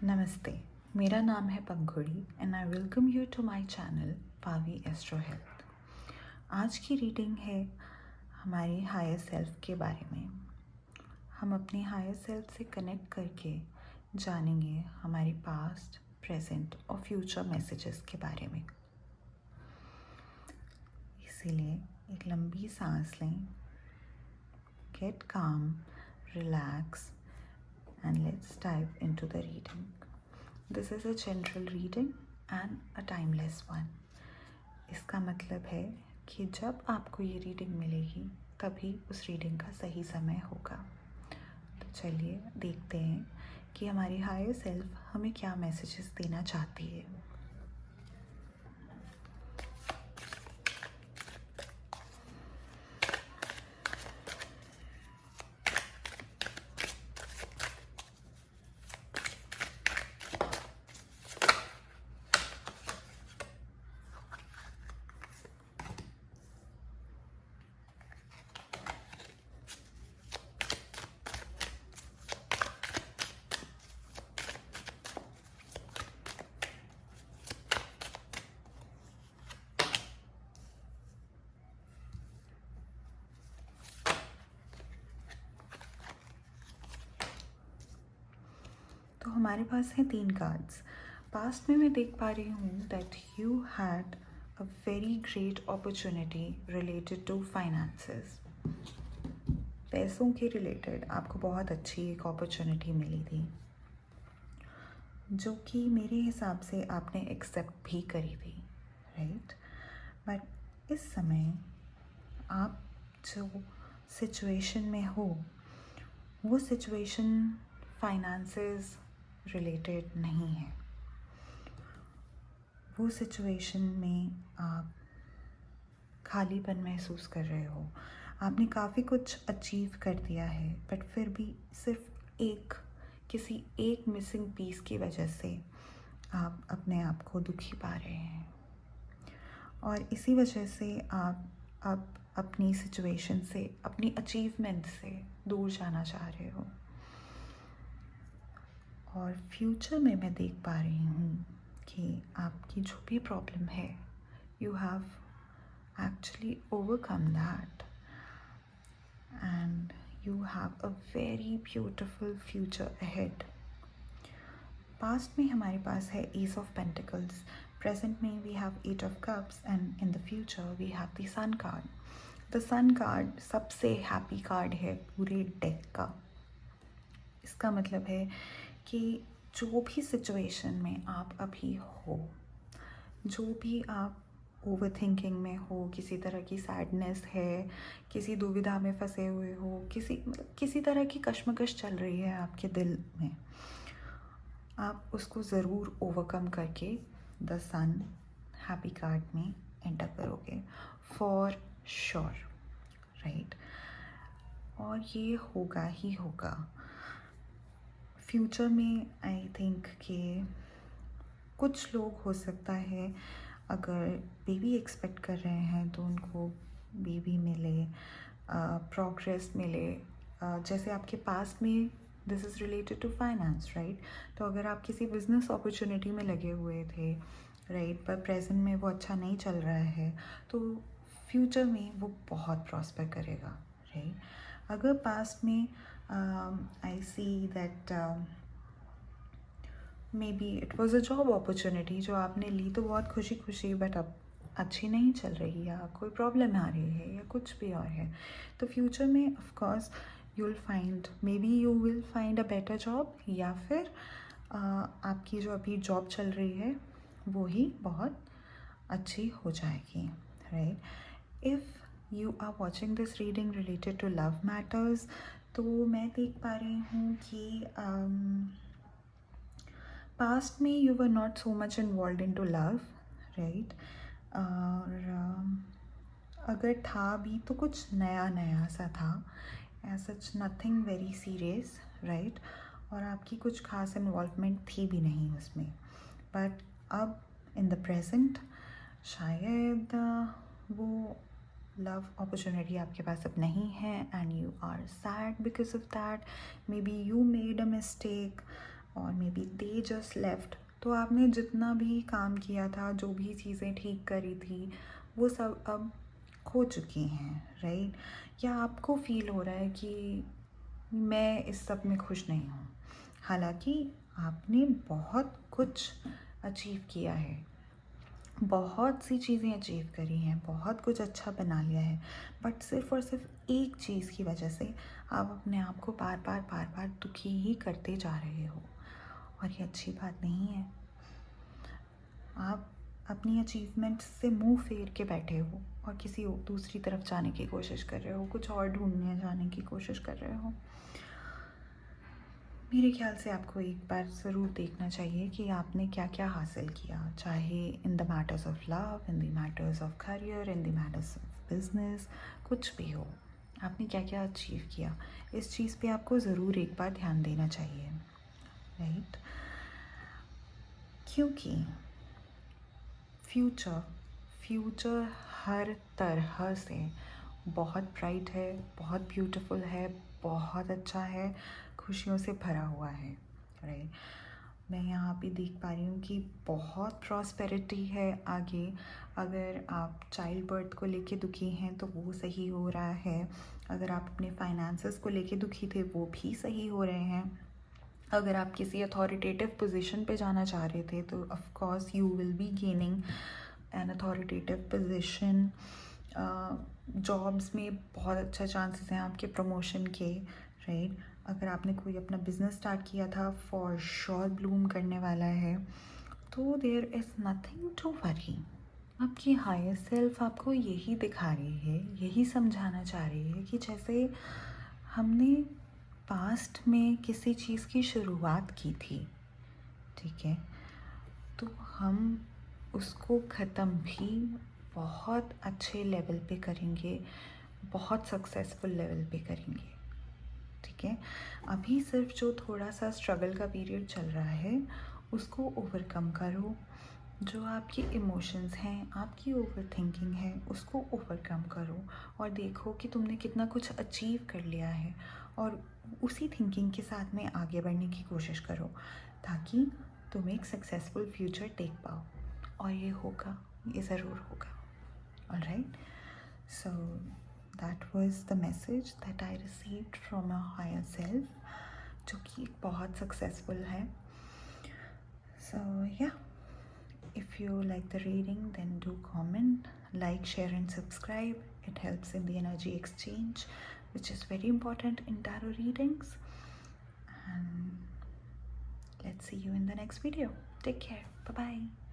नमस्ते, मेरा नाम है Pankhuri and I welcome you to my channel Pavi astro health. आज की रीडिंग है हमारी हायर सेल्फ के बारे में। हम अपनी हायर सेल्फ से कनेक्ट करके जानेंगे हमारे पास्ट, प्रेजेंट और फ्यूचर मैसेजेस के बारे में। इसीलिए एक लंबी सांस लें, गेट काम, relax and let's dive into the reading. This is a general reading and a timeless one. इसका मतलब है कि जब आपको ये रीडिंग मिलेगी तभी उस रीडिंग का सही समय होगा। तो चलिए देखते हैं कि हमारी हायर सेल्फ हमें क्या मैसेजेस देना चाहती है। तो हमारे पास हैं 3 कार्ड्स। पास्ट में मैं देख पा रही हूँ that you had a very great opportunity related to finances. पैसों के रिलेटेड आपको बहुत अच्छी एक अपॉर्चुनिटी मिली थी, जो कि मेरे हिसाब से आपने एक्सेप्ट भी करी थी, राइट? बट इस समय आप जो सिचुएशन में हो वो सिचुएशन फाइनेंसेस रिलेटेड नहीं है। वो सिचुएशन में आप खालीपन महसूस कर रहे हो। आपने काफ़ी कुछ अचीव कर दिया है बट फिर भी सिर्फ किसी एक मिसिंग पीस की वजह से आप अपने आप को दुखी पा रहे हैं और इसी वजह से आप अब अपनी सिचुएशन से, अपनी अचीवमेंट से दूर जाना चाह रहे हो। और फ्यूचर में मैं देख पा रही हूँ कि आपकी जो भी प्रॉब्लम है, you have actually overcome that and you have a very beautiful future ahead. Past में हमारे पास है एस ऑफ पेंटिकल्स, प्रेजेंट में we have 8 of cups and in the future we have the sun card. The sun card सबसे happy card है पूरे deck का। इसका मतलब है कि जो भी सिचुएशन में आप अभी हो, जो भी आप ओवर थिंकिंग में हो, किसी तरह की सैडनेस है, किसी दुविधा में फंसे हुए हो, किसी तरह की कश्मकश चल रही है आपके दिल में, आप उसको ज़रूर ओवरकम करके द सन हैप्पी कार्ड में एंटर करोगे फॉर श्योर, राइट? और ये होगा ही होगा। फ्यूचर में आई थिंक कि कुछ लोग हो सकता है अगर बेबी एक्सपेक्ट कर रहे हैं तो उनको बेबी मिले, प्रोग्रेस मिले। जैसे आपके पास्ट में this is related to finance, right? तो अगर आप किसी बिजनेस अपॉर्चुनिटी में लगे हुए थे, राइट, पर प्रेजेंट में वो अच्छा नहीं चल रहा है, तो फ्यूचर में वो बहुत प्रॉस्पर करेगा, राइट? अगर पास्ट में I see that maybe it was a job opportunity जो आपने ली तो बहुत खुशी खुशी, बट अब अच्छी नहीं चल रही या कोई प्रॉब्लम आ रही है या कुछ भी और है, तो फ्यूचर में of course you will find a better job, या फिर आपकी जो अभी जॉब चल रही है वो ही बहुत अच्छी हो जाएगी, right? If you are watching this reading related to love matters, तो मैं देख पा रही हूँ कि पास्ट में you were not so much involve in to love, right? और अगर था भी तो कुछ नया नया सा था, सच नथिंग वेरी सीरियस, राइट? और आपकी कुछ खास इन्वॉल्वमेंट थी भी नहीं उसमें। बट अब इन द प्रेजेंट शायद वो लव अपॉर्चुनिटी आपके पास अब नहीं है and you are sad because of that. Maybe you made a mistake, और maybe they just left, तो आपने जितना भी काम किया था, जो भी चीज़ें ठीक करी थी, वो सब अब खो चुकी हैं, राइट? या आपको फील हो रहा है कि मैं इस सब में खुश नहीं हूँ, हालांकि आपने बहुत कुछ अचीव किया है, बहुत सी चीज़ें अचीव करी हैं, बहुत कुछ अच्छा बना लिया है, बट सिर्फ़ और सिर्फ एक चीज़ की वजह से आप अपने आप को बार बार दुखी ही करते जा रहे हो, और ये अच्छी बात नहीं है। आप अपनी अचीवमेंट्स से मुंह फेर के बैठे हो और किसी दूसरी तरफ जाने की कोशिश कर रहे हो, कुछ और ढूंढने जाने की कोशिश कर रहे हो। मेरे ख्याल से आपको एक बार ज़रूर देखना चाहिए कि आपने क्या क्या हासिल किया, चाहे in the matters of love, in the matters of career, in the matters of business, कुछ भी हो, आपने क्या क्या अचीव किया। इस चीज़ पे आपको ज़रूर एक बार ध्यान देना चाहिए, राइट? क्योंकि फ्यूचर हर तरह से बहुत ब्राइट है, बहुत ब्यूटीफुल है, बहुत अच्छा है, खुशियों से भरा हुआ है, राइट? मैं यहाँ पे देख पा रही हूँ कि बहुत प्रॉस्पेरिटी है आगे। अगर आप चाइल्ड बर्थ को लेके दुखी हैं तो वो सही हो रहा है, अगर आप अपने फाइनेंसेस को लेके दुखी थे वो भी सही हो रहे हैं, अगर आप किसी अथॉरिटेटिव पोजीशन पे जाना चाह रहे थे तो of course you will be gaining N authoritative position. Jobs में बहुत अच्छा चांसेस हैं आपके प्रमोशन के, राइट? अगर आपने कोई अपना बिजनेस स्टार्ट किया था, फॉर श्योर ब्लूम करने वाला है, तो there is nothing to worry. आपकी हायर सेल्फ आपको यही दिखा रही है, यही समझाना चाह रही है कि जैसे हमने पास्ट में किसी चीज़ की शुरुआत की थी, ठीक है, तो हम उसको ख़त्म भी बहुत अच्छे लेवल पे करेंगे, बहुत सक्सेसफुल लेवल पे करेंगे, ठीक है? अभी सिर्फ जो थोड़ा सा स्ट्रगल का पीरियड चल रहा है उसको ओवरकम करो। जो आपके इमोशंस हैं, आपकी ओवर थिंकिंग है, उसको ओवरकम करो और देखो कि तुमने कितना कुछ अचीव कर लिया है, और उसी थिंकिंग के साथ में आगे बढ़ने की कोशिश करो ताकि तुम एक सक्सेसफुल फ्यूचर देख पाओ, और ये होगा, ये ज़रूर होगा। Alright, so that was the message that I received from a higher self, जो कि बहुत सक्सेसफुल है। सो या, if you like the reading, then do comment, like, share and subscribe. It helps in the energy exchange, which is very important in tarot readings. And let's see you in the next video. Take care. Bye bye.